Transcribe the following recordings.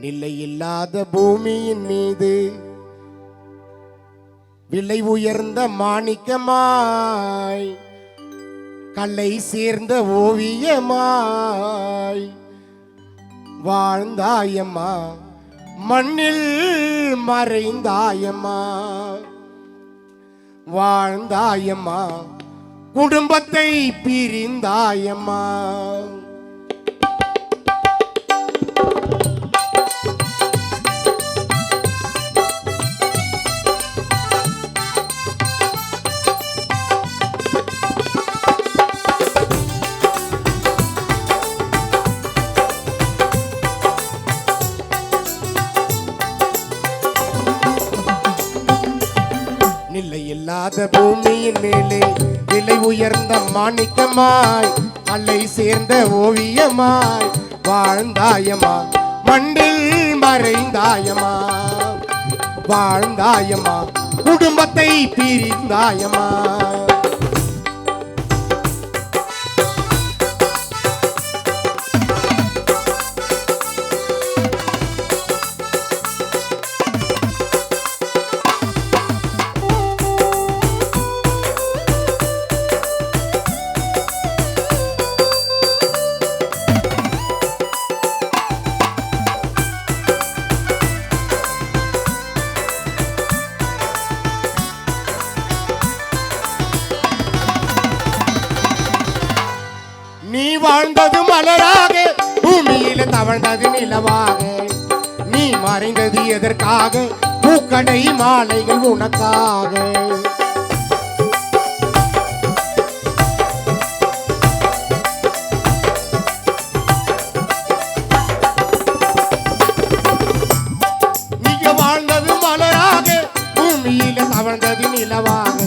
நிலையில்லாத பூமியின் மீது விலை உயர்ந்த மாணிக்கமாய் கல்லை சேர்ந்த ஓவியமாய் வாழ்ந்தாயம்மா, மண்ணில் மறைந்தாயம்மா. வாழ்ந்தாயம்மா, குடும்பத்தை பிரிந்தாயம்மா. நிலையில்லாத பூமியின் மேலே விலை உயர்ந்த மாணிக்கமாய் கல்லை சேர்ந்த ஓவியமாய் வாழ்ந்தாயம்மா, மண்ணில் மறைந்தாயம்மா. வாழ்ந்தாயம்மா, குடும்பத்தை பிரிந்தாயம்மா. நீ வாழ்ந்தது மலராக, பூமியில தவழ்ந்தது நிலவாக. நீ மறைந்தது எதற்காக? பூக்கடை மாலைகள் உனக்காக. நீங்க வாழ்ந்தது மலராக, பூமியில தவழ்ந்தது நிலவாக.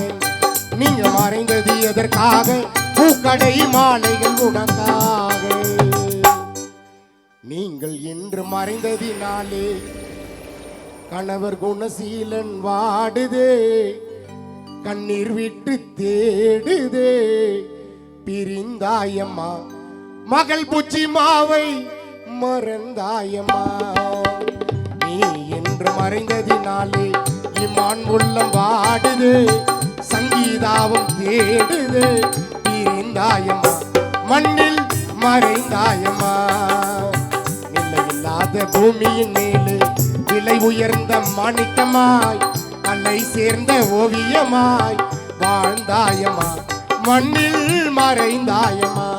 நீங்க மறைந்தது எதற்காக? பூக்கடை மாலைகள் உனக்காக. நீங்கள் இன்று மறைந்ததினாலே கணவர் குணசீலன் வாடுதே, கண்ணீர் விட்டு தேடுதே. பிரிந்தாயம்மா, மகள் புச்சி மாவை மறந்தாயம்மா. நீ இன்று மறைந்ததினாலே இம்மான் உள்ளம் வாடுதே, சங்கீதாவும் தேடுதே. பிரிந்தாயம்மா, மண்ணில் மறைந்தாயம்மா. நிலையில்லாத பூமியின் மேலே விலை உயர்ந்த மாணிக்கமாய் கல்லை சேர்ந்த ஓவியமாய் வாழ்ந்தாயம்மா, மண்ணில் மறைந்தாயம்மா.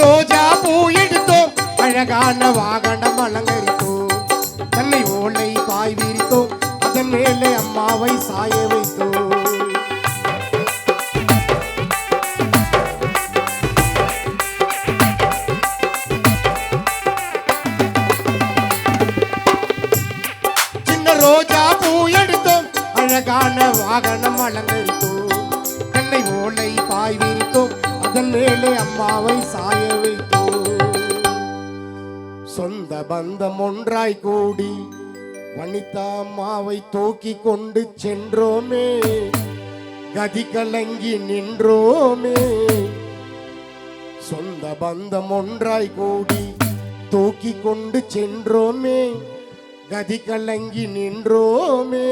ரோஜா பூ எடுத்தோம், அழகான வாகனம் அலங்கரித்தோம். தன்னை ஓலை பாய் விரித்தோம், அதன் மேலே அம்மாவை சாய வைத்தோம். சின்ன ரோஜா பூ எடுத்தோம், அழகான வாகனம் அலங்கரித்தோம். தன்னை ஓலை பாய் விரித்தோம், அதன் மேலே அம்மாவை சாய வைத்தோம். சொந்த பந்தம் ஒன்றாய் கூடி வனிதா அம்மாவை தூக்கி கொண்டு சென்றோமே, கதி கலங்கி நின்றோமே. சொந்த பந்தம் ஒன்றாய் கூடி தூக்கி கொண்டு சென்றோமே, கதி கலங்கி நின்றோமே.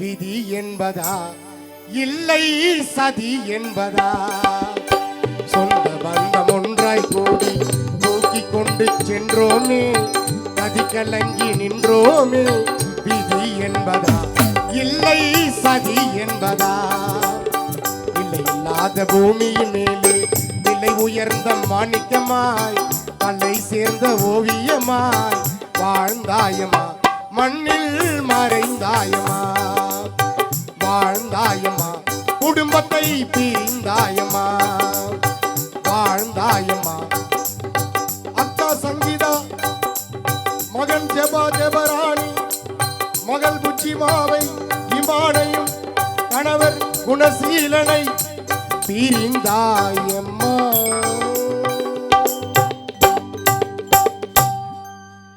விதி என்பதா இல்லை சதி என்பதா? சொந்த பந்தம் ஒன்றாய் கூடி தூக்கி கொண்டு சென்றோமே, கதி கலங்கி நின்றோமே. விதி என்பதா இல்லை சதி என்பதா? இல்லை இல்லாத பூமியின் மேலே விலை உயர்ந்த மாணிக்கமாய் கலை சேர்ந்த ஓவியமாய் வாழ்ந்தாயம்மா, மண்ணில் மறைந்தாயம்மா, வாழ்ந்தாயம்மா, குடும்பத்தை பிரிந்தாயம்மா, வாழ்ந்தாயம்மா. அக்கா சங்கீதா, மகன் ஜெபராணி, மகள் புச்சிமாவை இமானையும் கணவர் குணசீலனை பிரிந்தாயம்மா.